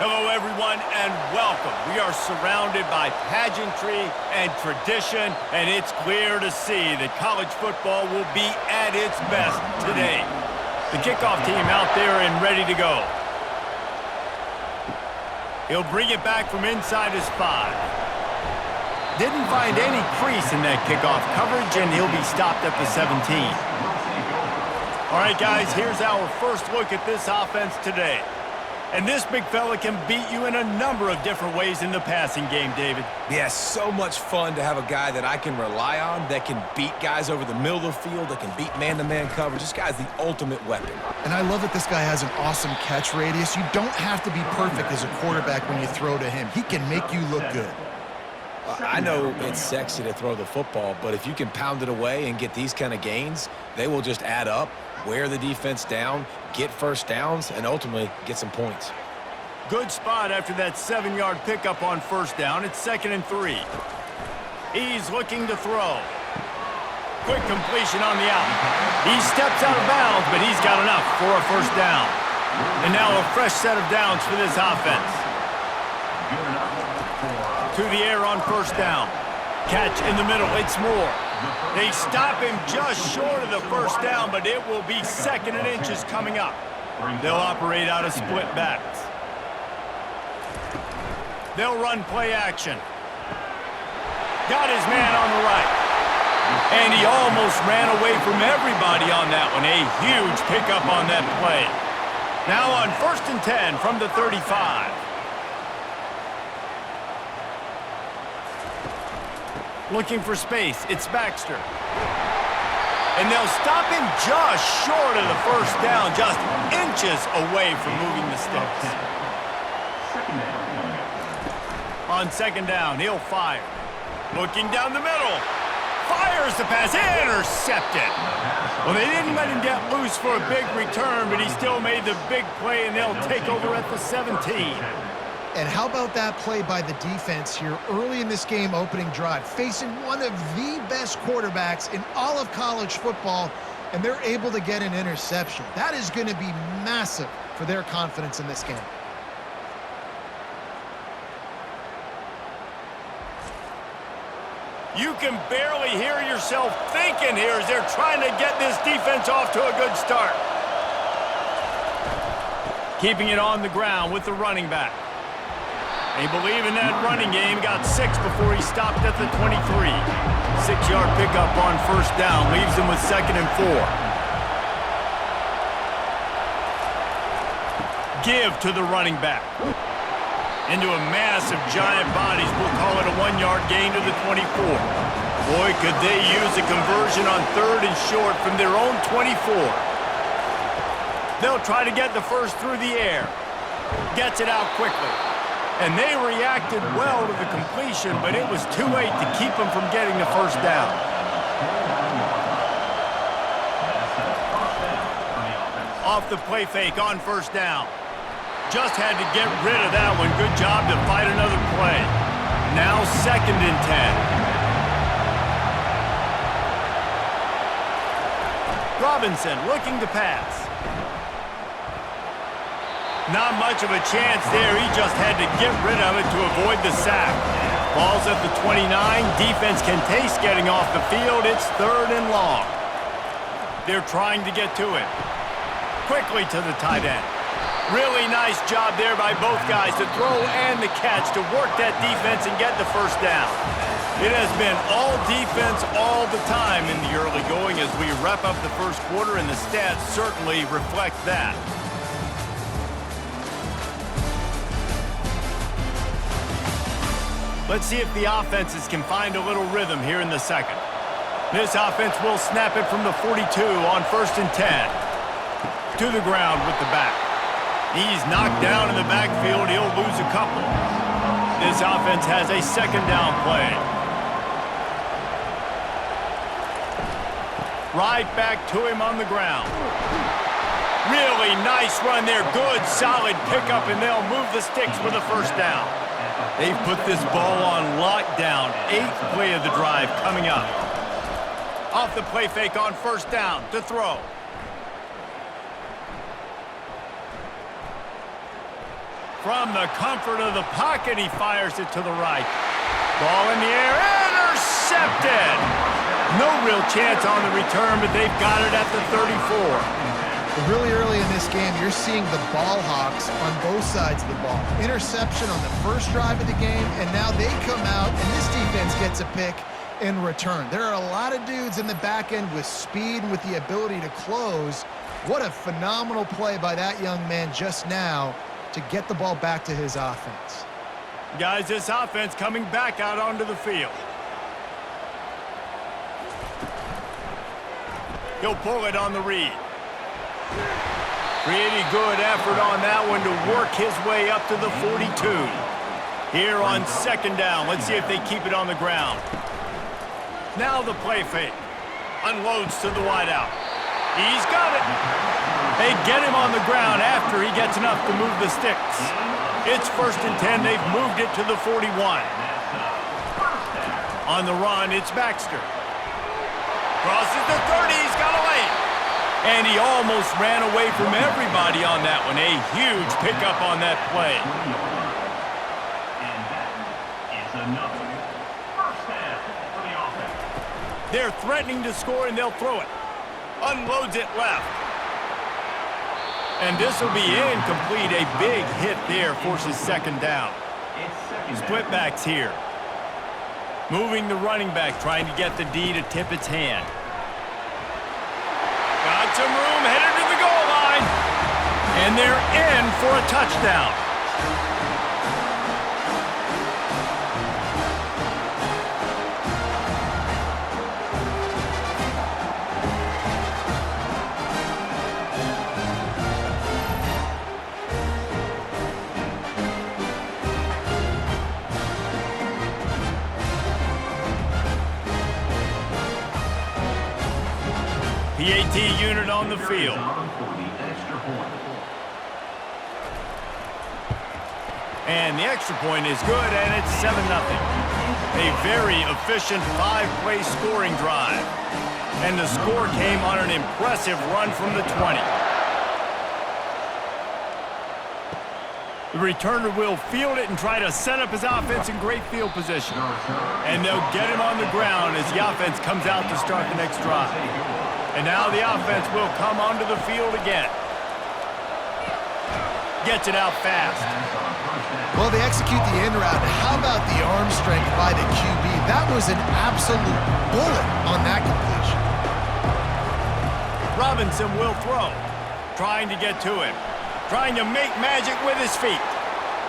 Hello, everyone, and welcome. We are surrounded by pageantry and tradition, and it's clear to see that college football will be at its best today. The kickoff team out there and ready to go. He'll bring it back from inside his 5. Didn't find any crease in that kickoff coverage, and he'll be stopped at the 17. All right, guys, here's our first look at this offense today. And this big fella can beat you in a number of different ways in the passing game, David. Yeah, so much fun to have a guy that I can rely on, that can beat guys over the middle of the field, that can beat man-to-man coverage. This guy's the ultimate weapon. And I love that this guy has an awesome catch radius. You don't have to be perfect as a quarterback when you throw to him. He can make you look good. I know it's sexy to throw the football, but if you can pound it away and get these kind of gains, they will just add up, wear the defense down, get first downs, and ultimately get some points. Good spot after that 7-yard pickup on first down. It's 2nd and 3. He's looking to throw. Quick completion on the out. He steps out of bounds, but he's got enough for a first down. And now a fresh set of downs for this offense. To the air on first down. Catch in the middle. It's Moore. They stop him just short of the first down, but it will be 2nd and inches coming up. They'll operate out of split backs. They'll run play action. Got his man on the right. And he almost ran away from everybody on that one. A huge pickup on that play. Now on 1st and 10 from the 35. Looking for space. It's Baxter. And they'll stop him just short of the first down, just inches away from moving the sticks. On 2nd down, he'll fire. Looking down the middle. Fires the pass. Intercepted. Well, they didn't let him get loose for a big return, but he still made the big play, and they'll take over at the 17. And how about that play by the defense here early in this game opening drive, facing one of the best quarterbacks in all of college football, and they're able to get an interception. That is going to be massive for their confidence in this game. You can barely hear yourself thinking here as they're trying to get this defense off to a good start. Keeping it on the ground with the running back. They believe in that running game. Got 6 before he stopped at the 23. 6-yard pickup on first down. Leaves him with 2nd and 4. Give to the running back. Into a mass of giant bodies. We'll call it a 1-yard gain to the 24. Boy, could they use a conversion on 3rd and short from their own 24. They'll try to get the first through the air. Gets it out quickly. And they reacted well to the completion, but it was too late to keep them from getting the first down. Off the play fake on first down. Just had to get rid of that one. Good job to fight another play. Now 2nd and 10. Robinson looking to pass. Not much of a chance there. He just had to get rid of it to avoid the sack. Ball's at the 29. Defense can taste getting off the field. It's 3rd and long. They're trying to get to it. Quickly to the tight end. Really nice job there by both guys to throw and the catch to work that defense and get the first down. It has been all defense all the time in the early going as we wrap up the first quarter, and the stats certainly reflect that. Let's see if the offenses can find a little rhythm here in the second. This offense will snap it from the 42 on 1st and 10. To the ground with the back. He's knocked down in the backfield. He'll lose a couple. This offense has a 2nd down play. Right back to him on the ground. Really nice run there. Good, solid pickup, and they'll move the sticks with a first down. They've put this ball on lockdown. 8th play of the drive coming up. Off the play fake on first down to throw. From the comfort of the pocket, he fires it to the right. Ball in the air, intercepted! No real chance on the return, but they've got it at the 34. Really early in this game, you're seeing the ball hawks on both sides of the ball. Interception on the first drive of the game, and now they come out, and this defense gets a pick in return. There are a lot of dudes in the back end with speed and with the ability to close. What a phenomenal play by that young man just now to get the ball back to his offense. Guys, this offense coming back out onto the field. He'll pull it on the read. Pretty good effort on that one to work his way up to the 42. Here on second down, let's see if they keep it on the ground. Now the play fake. Unloads to the wideout. He's got it. They get him on the ground after he gets enough to move the sticks. It's 1st and 10. They've moved it to the 41. On the run, it's Baxter. Crosses the 30. He's got away. And he almost ran away from everybody on that one. A huge pickup on that play. And that is another first down for the offense. They're threatening to score, and they'll throw it. Unloads it left. And this will be incomplete. A big hit there forces second down. Split backs here. Moving the running back, trying to get the D to tip its hand. Got some room, headed to the goal line. And they're in for a touchdown. PAT unit on the field. And the extra point is good, and it's 7-0. A very efficient 5-play scoring drive. And the score came on an impressive run from the 20. The returner will field it and try to set up his offense in great field position. And they'll get him on the ground as the offense comes out to start the next drive. And now the offense will come onto the field again. Gets it out fast. Well, they execute the in route. How about the arm strength by the QB? That was an absolute bullet on that completion. Robinson will throw. Trying to get to him. Trying to make magic with his feet.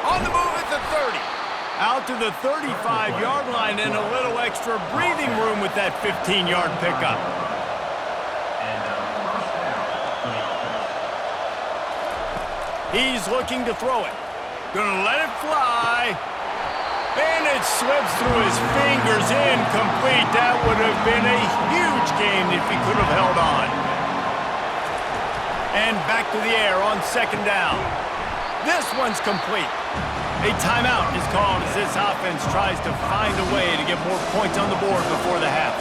On the move at the 30. Out to the 35-yard line and a little extra breathing room with that 15-yard pickup. He's looking to throw it. Gonna let it fly. And it slips through his fingers, incomplete. That would have been a huge game if he could have held on. And back to the air on second down. This one's complete. A timeout is called as this offense tries to find a way to get more points on the board before the half.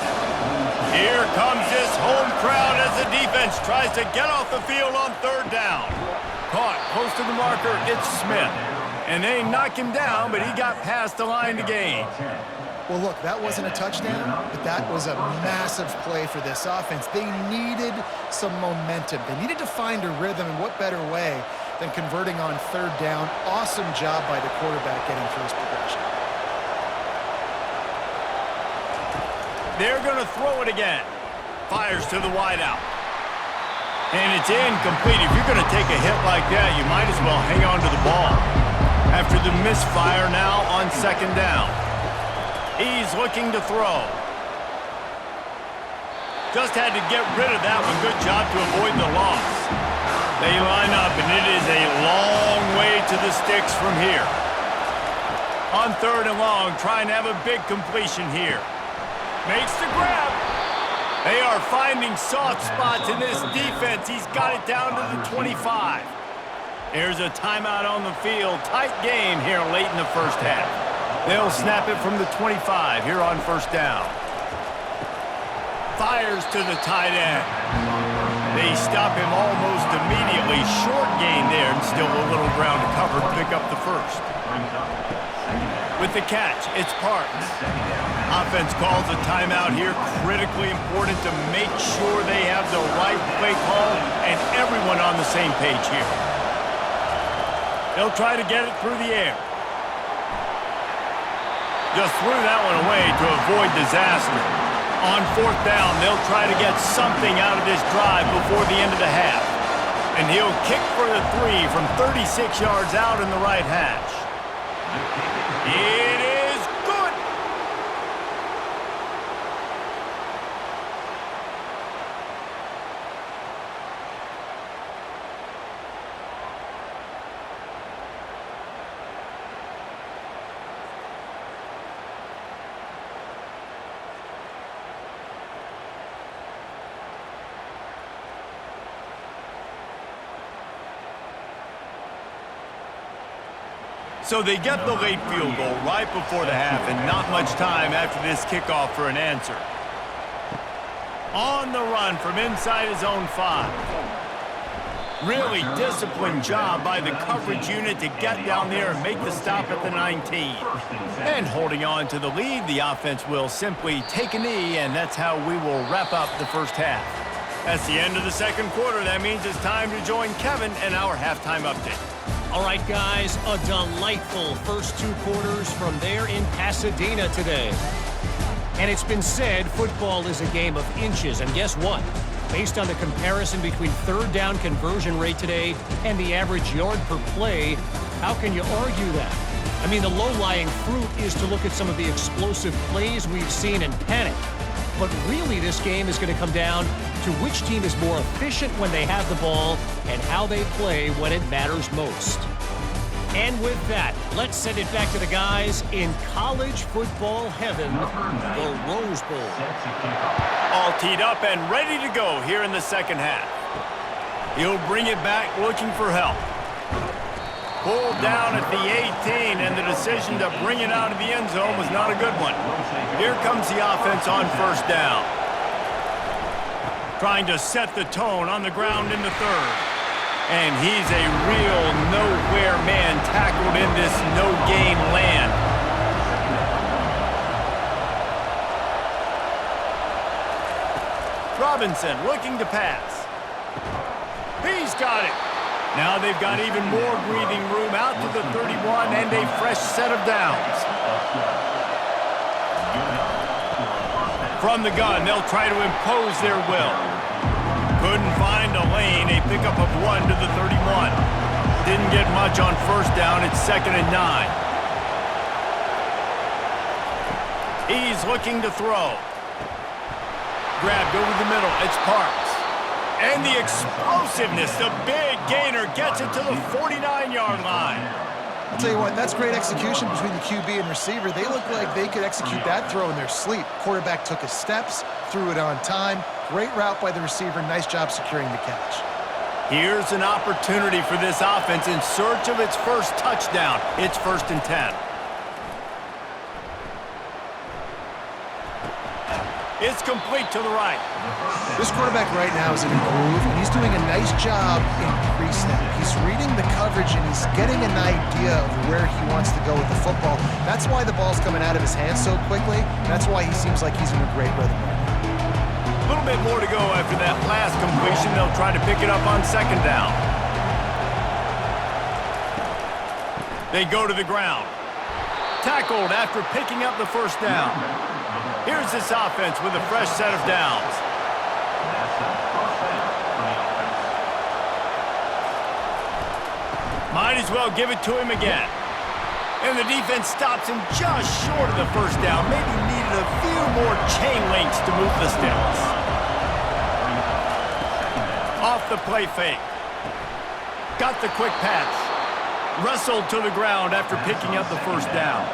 Here comes this home crowd as the defense tries to get off the field on third down. Caught close to the marker, it's Smith. And they knock him down, but he got past the line to gain. Well, look, that wasn't a touchdown, but that was a massive play for this offense. They needed some momentum. They needed to find a rhythm, and what better way than converting on third down. Awesome job by the quarterback getting through his progression. They're going to throw it again. Fires to the wideout. And it's incomplete. If you're going to take a hit like that, you might as well hang on to the ball. After the misfire now on second down. He's looking to throw. Just had to get rid of that one. Good job to avoid the loss. They line up, and it is a long way to the sticks from here. On third and long, trying to have a big completion here. Makes the grab. They are finding soft spots in this defense. He's got it down to the 25. There's a timeout on the field. Tight game here late in the first half. They'll snap it from the 25 here on first down. Fires to the tight end. They stop him almost immediately. Short gain there, and still a little ground to cover to pick up the first. With the catch, it's Parks. Offense calls a timeout here. Critically important to make sure they have the right play call and everyone on the same page here. They'll try to get it through the air. Just threw that one away to avoid disaster. On fourth down, they'll try to get something out of this drive before the end of the half. And he'll kick for the 3 from 36 yards out in the right hash. It is good. So they get the late field goal right before the half and not much time after this kickoff for an answer. On the run from inside his own 5. Really disciplined job by the coverage unit to get down there and make the stop at the 19. And holding on to the lead, the offense will simply take a knee, and that's how we will wrap up the first half. That's the end of the second quarter. That means it's time to join Kevin and our halftime update. All right, guys, a delightful first 2 quarters from there in Pasadena today. And it's been said football is a game of inches, and guess what? Based on the comparison between third down conversion rate today and the average yard per play, how can you argue that? I mean, the low-lying fruit is to look at some of the explosive plays we've seen and panic. But really, this game is going to come down to which team is more efficient when they have the ball and how they play when it matters most. And with that, let's send it back to the guys in college football heaven, the Rose Bowl. All teed up and ready to go here in the second half. He'll bring it back looking for help. Pulled down at the 18, and the decision to bring it out of the end zone was not a good one. Here comes the offense on first down. Trying to set the tone on the ground in the third. And he's a real nowhere man tackled in this no-gain land. Robinson looking to pass. He's got it. Now they've got even more breathing room out to the 31 and a fresh set of downs. From the gun, they'll try to impose their will. Couldn't find a lane, a pickup of 1 to the 31. Didn't get much on first down, it's 2nd and 9. He's looking to throw. Grabbed over the middle, it's Parks. And the explosiveness, the big gainer gets it to the 49-yard line. I'll tell you what, that's great execution between the QB and receiver. They look like they could execute that throw in their sleep. Quarterback took his steps, threw it on time. Great route by the receiver. Nice job securing the catch. Here's an opportunity for this offense in search of its first touchdown. It's 1st and 10. It's complete to the right. This quarterback right now is in a groove, and he's doing a nice job in pre-snap. He's reading the coverage, and he's getting an idea of where he wants to go with the football. That's why the ball's coming out of his hands so quickly. That's why he seems like he's in a great rhythm right now. A little bit more to go after that last completion. They'll try to pick it up on 2nd down. They go to the ground. Tackled after picking up the first down. Here's this offense with a fresh set of downs. Might as well give it to him again. And the defense stops him just short of the first down. Maybe needed a few more chain links to move the sticks. Off the play fake. Got the quick pass. Wrestled to the ground after picking up the first down.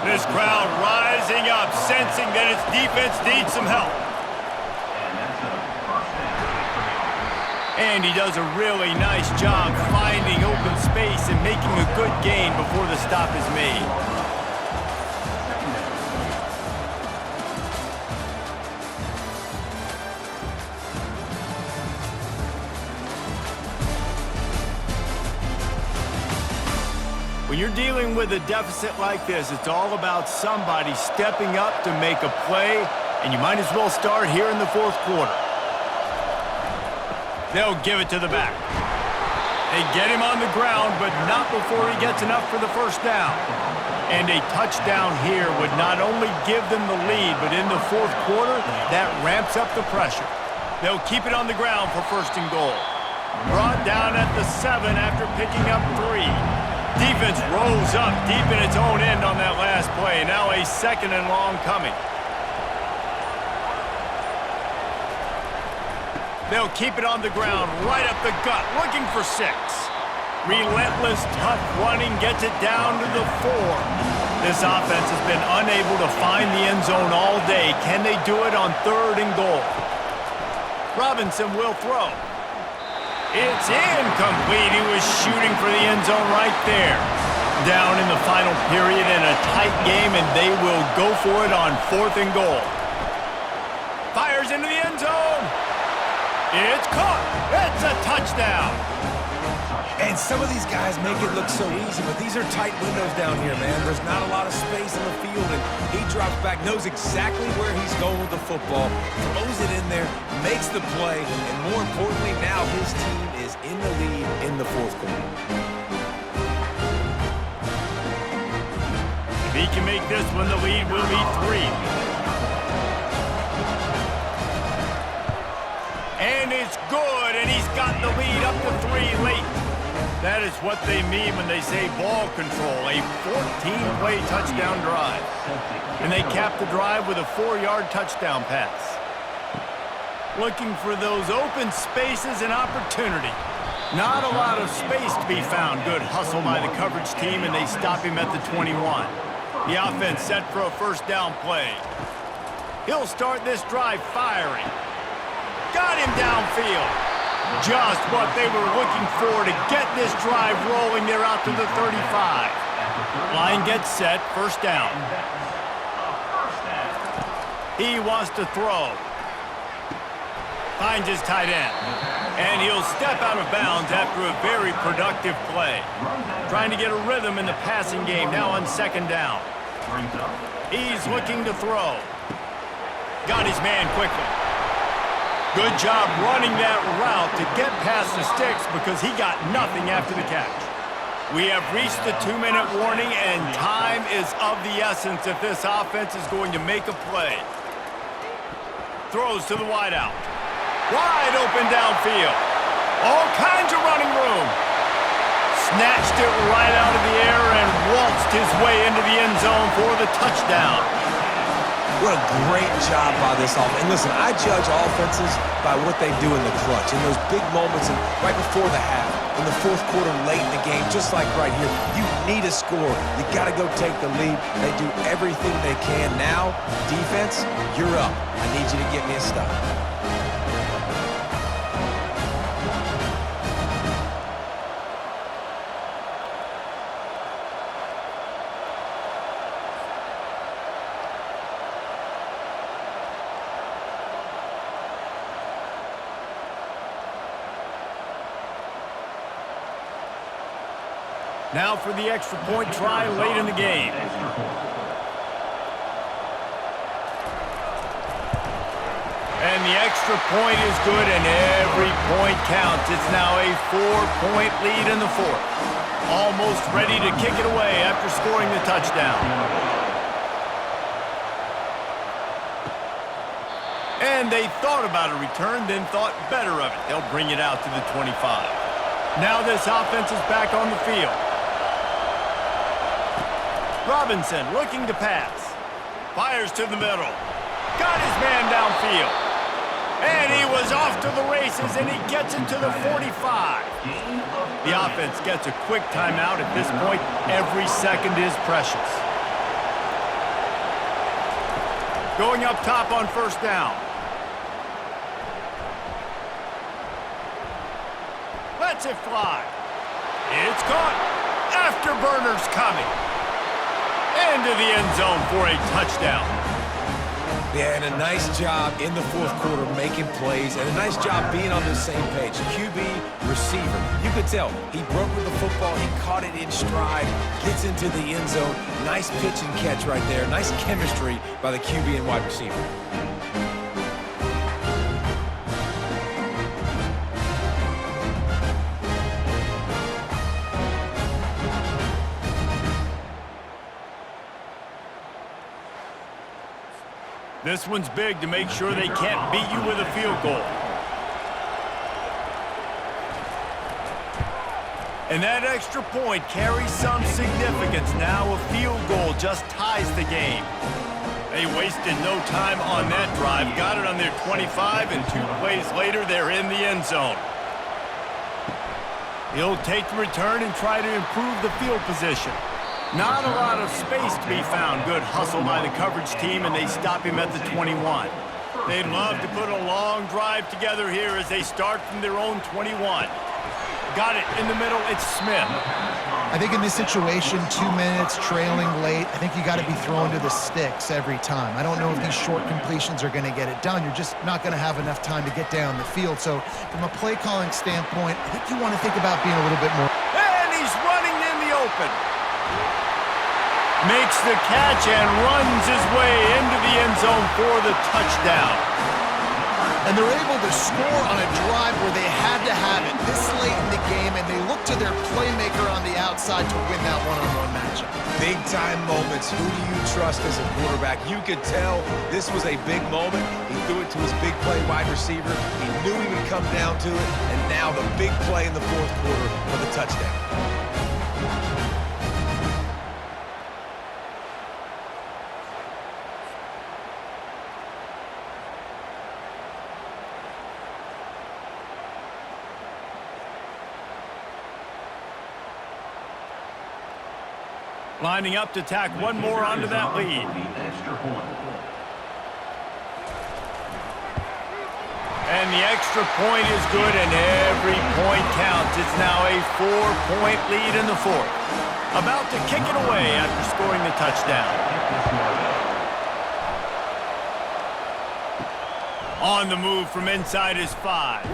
This crowd rising up, sensing that its defense needs some help. And he does a really nice job finding open space and making a good gain before the stop is made. When you're dealing with a deficit like this, it's all about somebody stepping up to make a play, and you might as well start here in the fourth quarter. They'll give it to the back. They get him on the ground, but not before he gets enough for the first down. And a touchdown here would not only give them the lead, but in the fourth quarter, that ramps up the pressure. They'll keep it on the ground for first and goal. Brought down at the 7 after picking up 3. Defense rolls up deep in its own end on that last play. Now a second and long coming. They'll keep it on the ground, right up the gut, looking for 6. Relentless, tough running gets it down to the 4. This offense has been unable to find the end zone all day. Can they do it on third and goal? Robinson will throw. It's incomplete. He was shooting for the end zone right there. Down in the final period in a tight game, and they will go for it on fourth and goal. Fires into the end zone. It's caught. It's a touchdown. And some of these guys make it look so easy, but these are tight windows down here, man. There's not a lot of space in the field, and he drops back, knows exactly where he's going with the football, throws it in there, makes the play, and more importantly, now his team is in the lead in the fourth quarter. If he can make this one, the lead will be 3. And it's good, and he's got the lead up to 3 late. That is what they mean when they say ball control, a 14-play touchdown drive. And they cap the drive with a 4-yard touchdown pass. Looking for those open spaces and opportunity. Not a lot of space to be found. Good hustle by the coverage team, and they stop him at the 21. The offense set for a first down play. He'll start this drive firing. Got him downfield. Just what they were looking for to get this drive rolling. They're out to the 35. Line gets set, first down. He wants to throw. Finds his tight end. And he'll step out of bounds after a very productive play. Trying to get a rhythm in the passing game, now on second down. He's looking to throw. Got his man quickly. Good job running that route to get past the sticks because he got nothing after the catch. We have reached the 2-minute warning, and time is of the essence if this offense is going to make a play. Throws to the wideout. Wide open downfield. All kinds of running room. Snatched it right out of the air and waltzed his way into the end zone for the touchdown. What a great job by this offense. And listen, I judge offenses by what they do in the clutch, in those big moments and right before the half, in the fourth quarter, late in the game, just like right here. You need a score. You got to go take the lead. They do everything they can. Now, defense, you're up. I need you to get me a stop. Now for the extra point try late in the game. And the extra point is good, and every point counts. It's now a 4-point lead in the fourth. Almost ready to kick it away after scoring the touchdown. And they thought about a return, then thought better of it. They'll bring it out to the 25. Now this offense is back on the field. Robinson looking to pass. Fires to the middle. Got his man downfield. And he was off to the races, and he gets it to the 45. The offense gets a quick timeout at this point. Every second is precious. Going up top on first down. Lets it fly. It's caught. Afterburners coming. Into the end zone for a touchdown. Yeah, and a nice job in the fourth quarter making plays, and a nice job being on the same page. QB, receiver. You could tell he broke with the football. He caught it in stride, gets into the end zone. Nice pitch and catch right there. Nice chemistry by the QB and wide receiver. This one's big to make sure they can't beat you with a field goal. And that extra point carries some significance. Now a field goal just ties the game. They wasted no time on that drive. Got it on their 25, and 2 plays later, they're in the end zone. He'll take the return and try to improve the field position. Not a lot of space to be found. Good hustle by the coverage team, and they stop him at the 21. They'd love to put a long drive together here as they start from their own 21. Got it in the middle. It's Smith. I think in this situation, 2 minutes, trailing late, I think you got to be throwing to the sticks every time. I don't know if these short completions are going to get it done. You're just not going to have enough time to get down the field. So from a play calling standpoint, I think you want to think about being a little bit more. And he's running in the open. Makes the catch and runs his way into the end zone for the touchdown. And they're able to score on a drive where they had to have it this late in the game, and they look to their playmaker on the outside to win that one-on-one matchup. Big-time moments. Who do you trust as a quarterback? You could tell this was a big moment. He threw it to his big play wide receiver. He knew he would come down to it, and now the big play in the fourth quarter for the touchdown. Lining up to tack one more onto that lead. And the extra point is good, and every point counts. It's now a 4-point lead in the fourth. About to kick it away after scoring the touchdown. On the move from inside his 5.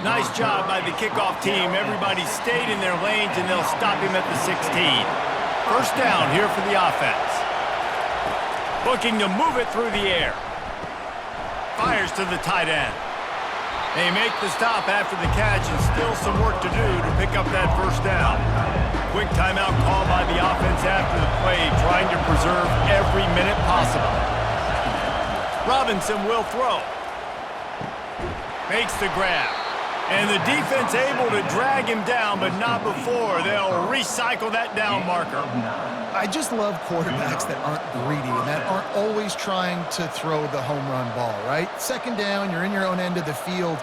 Nice job by the kickoff team. Everybody stayed in their lanes, and they'll stop him at the 16. First down here for the offense. Looking to move it through the air. Fires to the tight end. They make the stop after the catch, and still some work to do to pick up that first down. Quick timeout call by the offense after the play, trying to preserve every minute possible. Robinson will throw. Makes the grab. And the defense able to drag him down, but not before. They'll recycle that down marker. I just love quarterbacks that aren't greedy and that aren't always trying to throw the home run ball, right? Second down, you're in your own end of the field.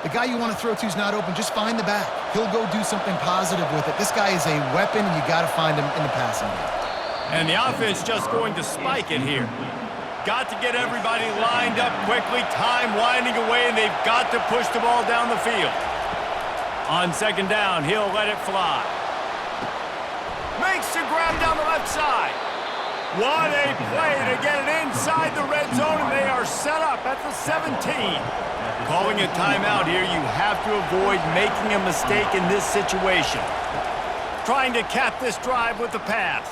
The guy you want to throw to is not open. Just find the back. He'll go do something positive with it. This guy is a weapon, and you got to find him in the passing game. And the offense just going to spike it here. Got to get everybody lined up quickly, time winding away, and they've got to push the ball down the field. On second down, he'll let it fly. Makes the grab down the left side. What a play to get it inside the red zone, and they are set up at the 17. Calling a timeout here, you have to avoid making a mistake in this situation. Trying to cap this drive with the pass.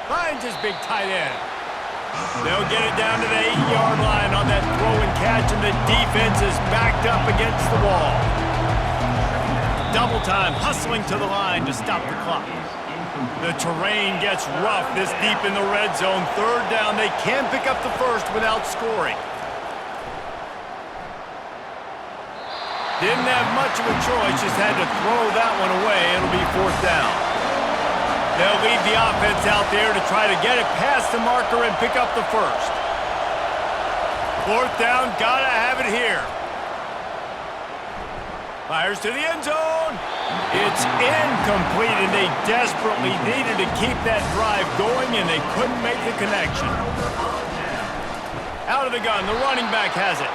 Finds his big tight end. They'll get it down to the 8-yard line on that throw and catch, and the defense is backed up against the wall. Double time, hustling to the line to stop the clock. The terrain gets rough this deep in the red zone. Third down, they can pick up the first without scoring. Didn't have much of a choice, just had to throw that one away. It'll be fourth down. They'll leave the offense out there to try to get it past the marker and pick up the first. Fourth down, gotta have it here. Fires to the end zone. It's incomplete, and they desperately needed to keep that drive going, and they couldn't make the connection. Out of the gun, the running back has it.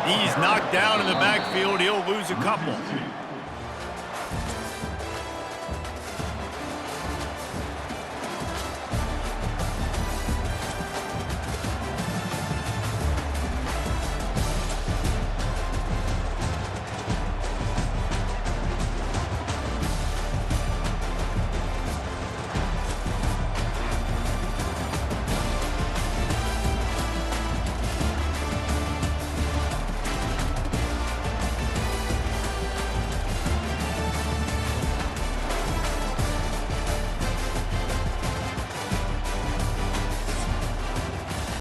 He's knocked down in the backfield. He'll lose a couple.